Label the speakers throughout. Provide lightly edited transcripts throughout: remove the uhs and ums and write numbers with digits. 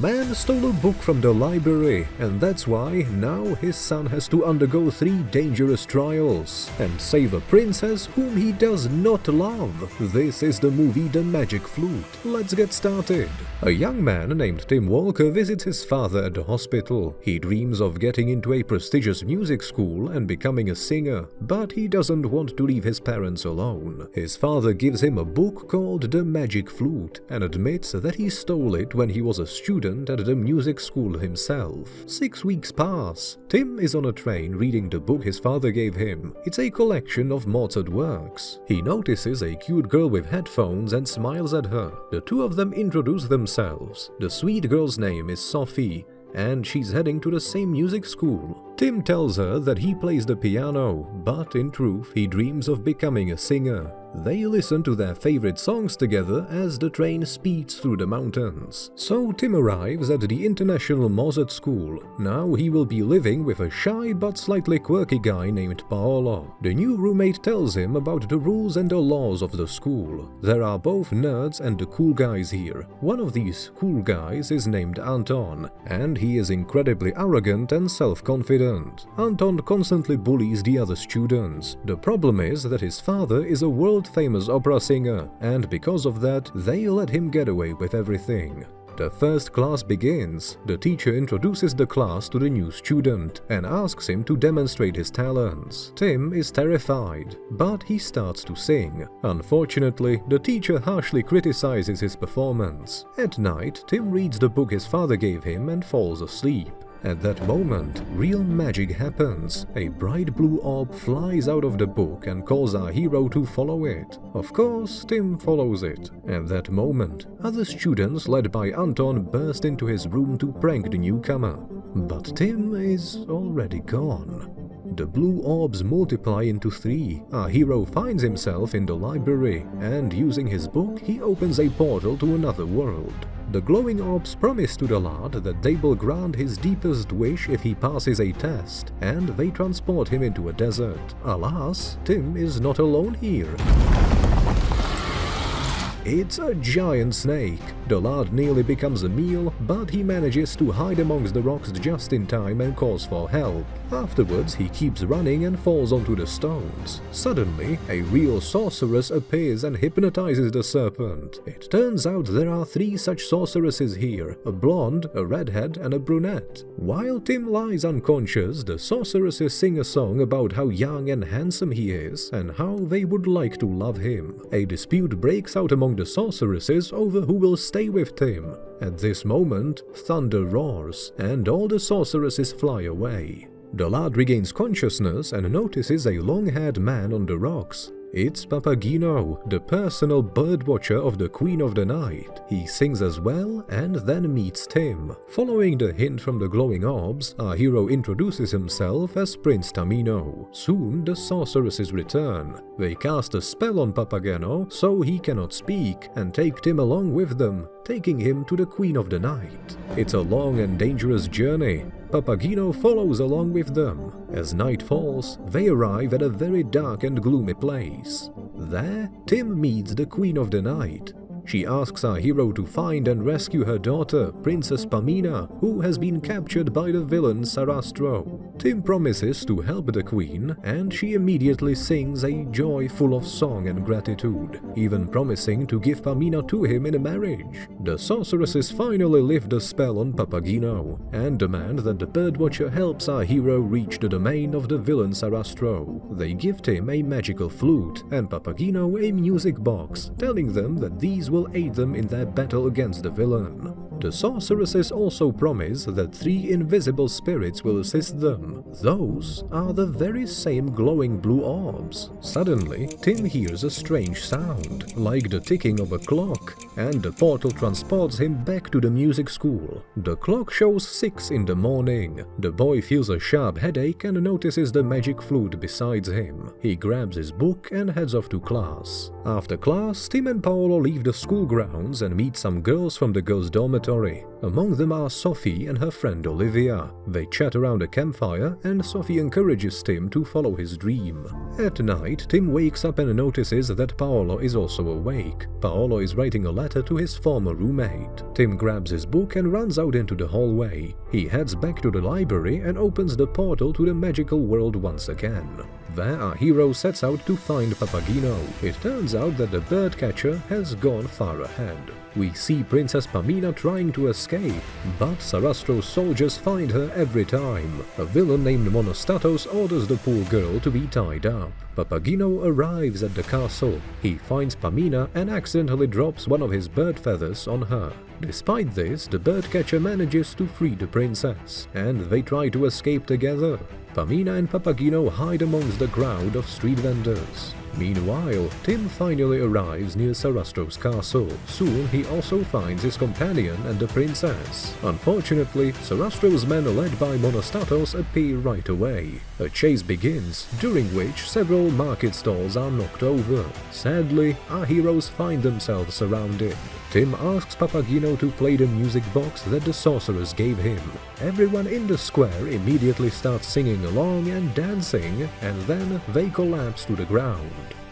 Speaker 1: man stole a book from the library, and that's why now his son has to undergo 3 dangerous trials and save a princess whom he does not love. This is the movie The Magic Flute. Let's get started. A young man named Tim Walker visits his father at the hospital. He dreams of getting into a prestigious music school and becoming a singer, but he doesn't want to leave his parents alone. His father gives him a book called The Magic Flute and admits that he stole it when he was a student at the music school himself. 6 weeks pass. Tim is on a train reading the book his father gave him. It's a collection of Mozart works. He notices a cute girl with headphones and smiles at her. The two of them introduce themselves. The sweet girl's name is Sophie, and she's heading to the same music school. Tim tells her that he plays the piano, but in truth he dreams of becoming a singer. They listen to their favorite songs together as the train speeds through the mountains. So Tim arrives at the International Mozart School. Now he will be living with a shy but slightly quirky guy named Paolo. The new roommate tells him about the rules and the laws of the school. There are both nerds and the cool guys here. One of these cool guys is named Anton, and he is incredibly arrogant and self-confident. Anton constantly bullies the other students. The problem is that his father is a world-famous opera singer, and because of that, they let him get away with everything. The first class begins. The teacher introduces the class to the new student and asks him to demonstrate his talents. Tim is terrified, but he starts to sing. Unfortunately, the teacher harshly criticizes his performance. At night, Tim reads the book his father gave him and falls asleep. At that moment, real magic happens. A bright blue orb flies out of the book and calls our hero to follow it. Of course, Tim follows it. At that moment, other students led by Anton burst into his room to prank the newcomer. But Tim is already gone. The blue orbs multiply into 3. Our hero finds himself in the library, and using his book, he opens a portal to another world. The glowing orbs promise to the lad that they will grant his deepest wish if he passes a test, and they transport him into a desert. Alas, Tim is not alone here. It's a giant snake. The lad nearly becomes a meal, but he manages to hide amongst the rocks just in time and calls for help. Afterwards, he keeps running and falls onto the stones. Suddenly, a real sorceress appears and hypnotizes the serpent. It turns out there are 3 such sorceresses here, a blonde, a redhead, and a brunette. While Tim lies unconscious, the sorceresses sing a song about how young and handsome he is, and how they would like to love him. A dispute breaks out among the sorceresses over who will stay with Tim. At this moment, thunder roars, and all the sorceresses fly away. The lad regains consciousness and notices a long-haired man on the rocks. It's Papageno, the personal birdwatcher of the Queen of the Night. He sings as well and then meets Tim. Following the hint from the glowing orbs, our hero introduces himself as Prince Tamino. Soon the sorceresses return. They cast a spell on Papageno so he cannot speak and take Tim along with them, taking him to the Queen of the Night. It's a long and dangerous journey. Papageno follows along with them. As night falls, they arrive at a very dark and gloomy place. There, Tim meets the Queen of the Night. She asks our hero to find and rescue her daughter, Princess Pamina, who has been captured by the villain Sarastro. Tim promises to help the queen, and she immediately sings a joy full of song and gratitude, even promising to give Pamina to him in marriage. The sorceresses finally lift the spell on Papageno, and demand that the birdwatcher helps our hero reach the domain of the villain Sarastro. They gift him a magical flute, and Papageno a music box, telling them that these will aid them in their battle against the villain. The sorceresses also promise that 3 invisible spirits will assist them. Those are the very same glowing blue orbs. Suddenly, Tim hears a strange sound, like the ticking of a clock, and the portal transports him back to the music school. The clock shows 6 in the morning. The boy feels a sharp headache and notices the magic flute beside him. He grabs his book and heads off to class. After class, Tim and Paolo leave the school grounds and meet some girls from the girls' dormitory. dormitory. Among them are Sophie and her friend Olivia. They chat around a campfire and Sophie encourages Tim to follow his dream. At night, Tim wakes up and notices that Paolo is also awake. Paolo is writing a letter to his former roommate. Tim grabs his book and runs out into the hallway. He heads back to the library and opens the portal to the magical world once again. There, our hero sets out to find Papageno. It turns out that the bird catcher has gone far ahead. We see Princess Pamina trying to escape, but Sarastro's soldiers find her every time. A villain named Monostatos orders the poor girl to be tied up. Papageno arrives at the castle. He finds Pamina and accidentally drops one of his bird feathers on her. Despite this, the birdcatcher manages to free the princess, and they try to escape together. Pamina and Papageno hide amongst the crowd of street vendors. Meanwhile, Tim finally arrives near Sarastro's castle. Soon he also finds his companion and the princess. Unfortunately, Sarastro's men led by Monostatos appear right away. A chase begins, during which several market stalls are knocked over. Sadly, our heroes find themselves surrounded. Tim asks Papageno to play the music box that the sorceress gave him. Everyone in the square immediately starts singing along and dancing, and then they collapse to the ground.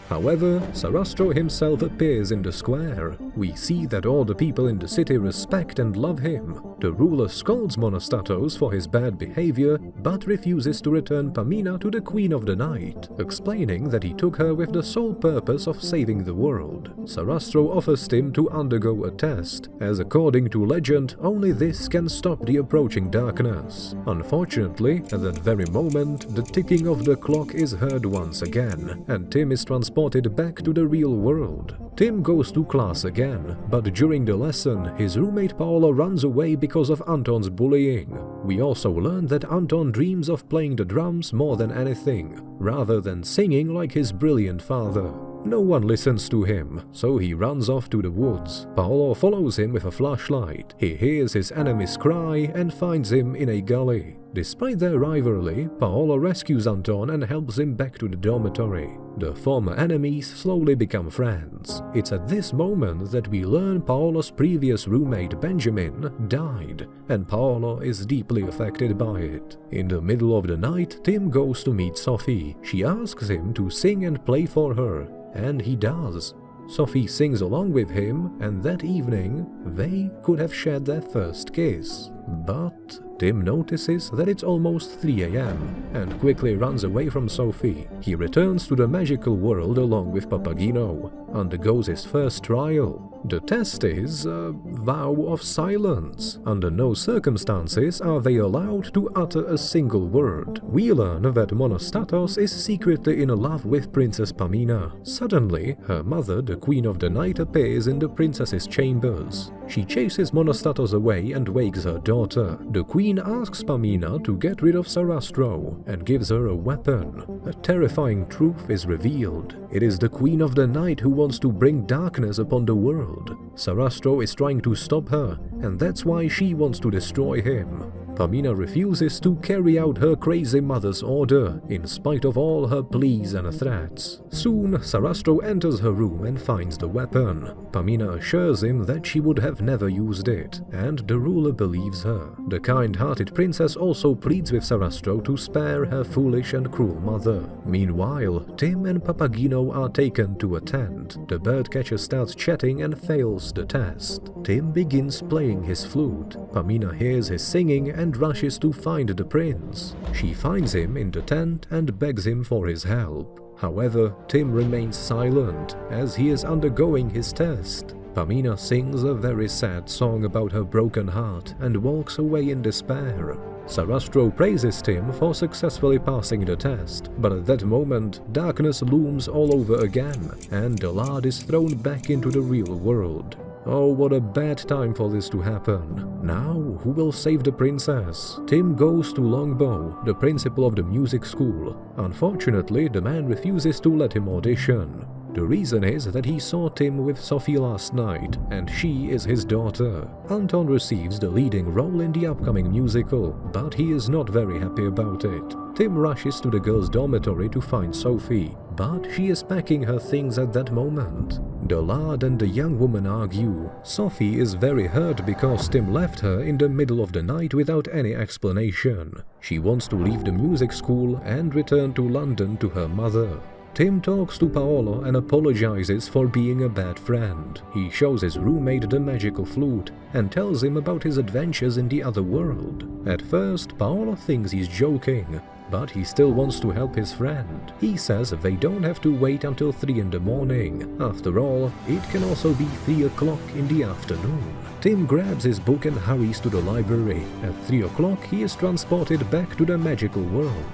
Speaker 1: However, Sarastro himself appears in the square. We see that all the people in the city respect and love him. The ruler scolds Monostatos for his bad behavior, but refuses to return Pamina to the Queen of the Night, explaining that he took her with the sole purpose of saving the world. Sarastro offers Tim to undergo a test, as according to legend, only this can stop the approaching darkness. Unfortunately, at that very moment, the ticking of the clock is heard once again, and Tim is transported back to the real world. Tim goes to class again, but during the lesson, his roommate Paolo runs away because of Anton's bullying. We also learn that Anton dreams of playing the drums more than anything, rather than singing like his brilliant father. No one listens to him, so he runs off to the woods. Paolo follows him with a flashlight. He hears his enemies cry and finds him in a gully. Despite their rivalry, Paolo rescues Anton and helps him back to the dormitory. The former enemies slowly become friends. It's at this moment that we learn Paolo's previous roommate Benjamin died, and Paolo is deeply affected by it. In the middle of the night, Tim goes to meet Sophie. She asks him to sing and play for her, and he does. Sophie sings along with him, and that evening, they could have shared their first kiss. But Tim notices that it's almost 3 a.m. and quickly runs away from Sophie. He returns to the magical world along with Papageno, undergoes his first trial. The test is a vow of silence. Under no circumstances are they allowed to utter a single word. We learn that Monostatos is secretly in love with Princess Pamina. Suddenly, her mother, the Queen of the Night, appears in the princess's chambers. She chases Monostatos away and wakes her daughter. The queen asks Pamina to get rid of Sarastro and gives her a weapon. A terrifying truth is revealed. It is the Queen of the Night who wants to bring darkness upon the world. Sarastro is trying to stop her, and that's why she wants to destroy him. Pamina refuses to carry out her crazy mother's order, in spite of all her pleas and threats. Soon, Sarastro enters her room and finds the weapon. Pamina assures him that she would have never used it, and the ruler believes her. The kind-hearted princess also pleads with Sarastro to spare her foolish and cruel mother. Meanwhile, Tim and Papageno are taken to a tent. The birdcatcher starts chatting and fails the test. Tim begins playing his flute. Pamina hears his singing and rushes to find the prince. She finds him in the tent and begs him for his help. However, Tim remains silent as he is undergoing his test. Pamina sings a very sad song about her broken heart and walks away in despair. Sarastro praises Tim for successfully passing the test, but at that moment, darkness looms all over again, and the lad is thrown back into the real world. Oh, what a bad time for this to happen. Now, who will save the princess? Tim goes to Longbow, the principal of the music school. Unfortunately, the man refuses to let him audition. The reason is that he saw Tim with Sophie last night, and she is his daughter. Anton receives the leading role in the upcoming musical, but he is not very happy about it. Tim rushes to the girls' dormitory to find Sophie, but she is packing her things at that moment. The lad and the young woman argue. Sophie is very hurt because Tim left her in the middle of the night without any explanation. She wants to leave the music school and return to London to her mother. Tim talks to Paolo and apologizes for being a bad friend. He shows his roommate the magical flute and tells him about his adventures in the other world. At first, Paolo thinks he's joking, but he still wants to help his friend. He says they don't have to wait until 3 in the morning. After all, it can also be 3 o'clock in the afternoon. Tim grabs his book and hurries to the library. At 3 o'clock, he is transported back to the magical world.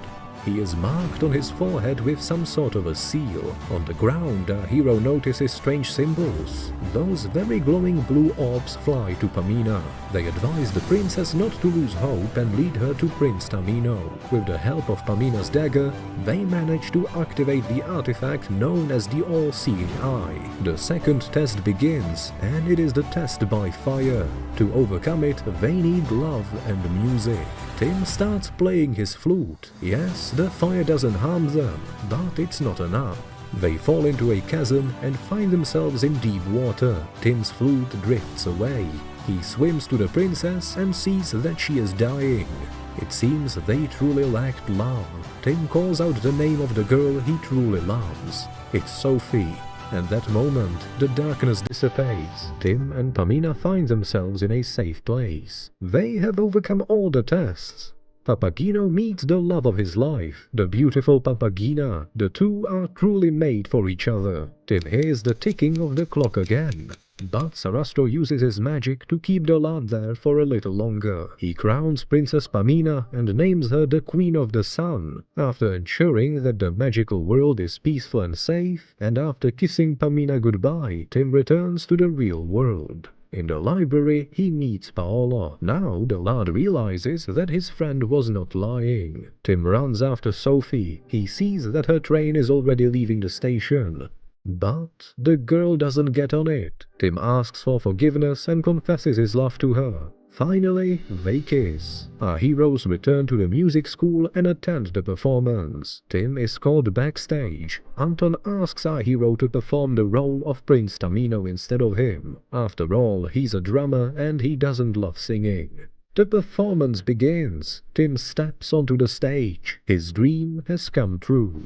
Speaker 1: He is marked on his forehead with some sort of a seal. On the ground, our hero notices strange symbols. Those very glowing blue orbs fly to Pamina. They advise the princess not to lose hope and lead her to Prince Tamino. With the help of Pamina's dagger, they manage to activate the artifact known as the All-Seeing Eye. The second test begins, and it is the test by fire. To overcome it, they need love and music. Tim starts playing his flute. Yes, the fire doesn't harm them, but it's not enough. They fall into a chasm and find themselves in deep water. Tim's flute drifts away. He swims to the princess and sees that she is dying. It seems they truly lacked love. Tim calls out the name of the girl he truly loves. It's Sophie. At that moment, the darkness dissipates. Tim and Pamina find themselves in a safe place. They have overcome all the tests. Papagino meets the love of his life, the beautiful Papagina. The two are truly made for each other. Tim hears the ticking of the clock again. But Sarastro uses his magic to keep the lad there for a little longer. He crowns Princess Pamina and names her the Queen of the Sun. After ensuring that the magical world is peaceful and safe, and after kissing Pamina goodbye, Tim returns to the real world. In the library, he meets Paolo. Now the lad realizes that his friend was not lying. Tim runs after Sophie. He sees that her train is already leaving the station. But the girl doesn't get on it. Tim asks for forgiveness and confesses his love to her. Finally, they kiss. Our heroes return to the music school and attend the performance. Tim is called backstage. Anton asks our hero to perform the role of Prince Tamino instead of him. After all, he's a drummer and he doesn't love singing. The performance begins. Tim steps onto the stage. His dream has come true.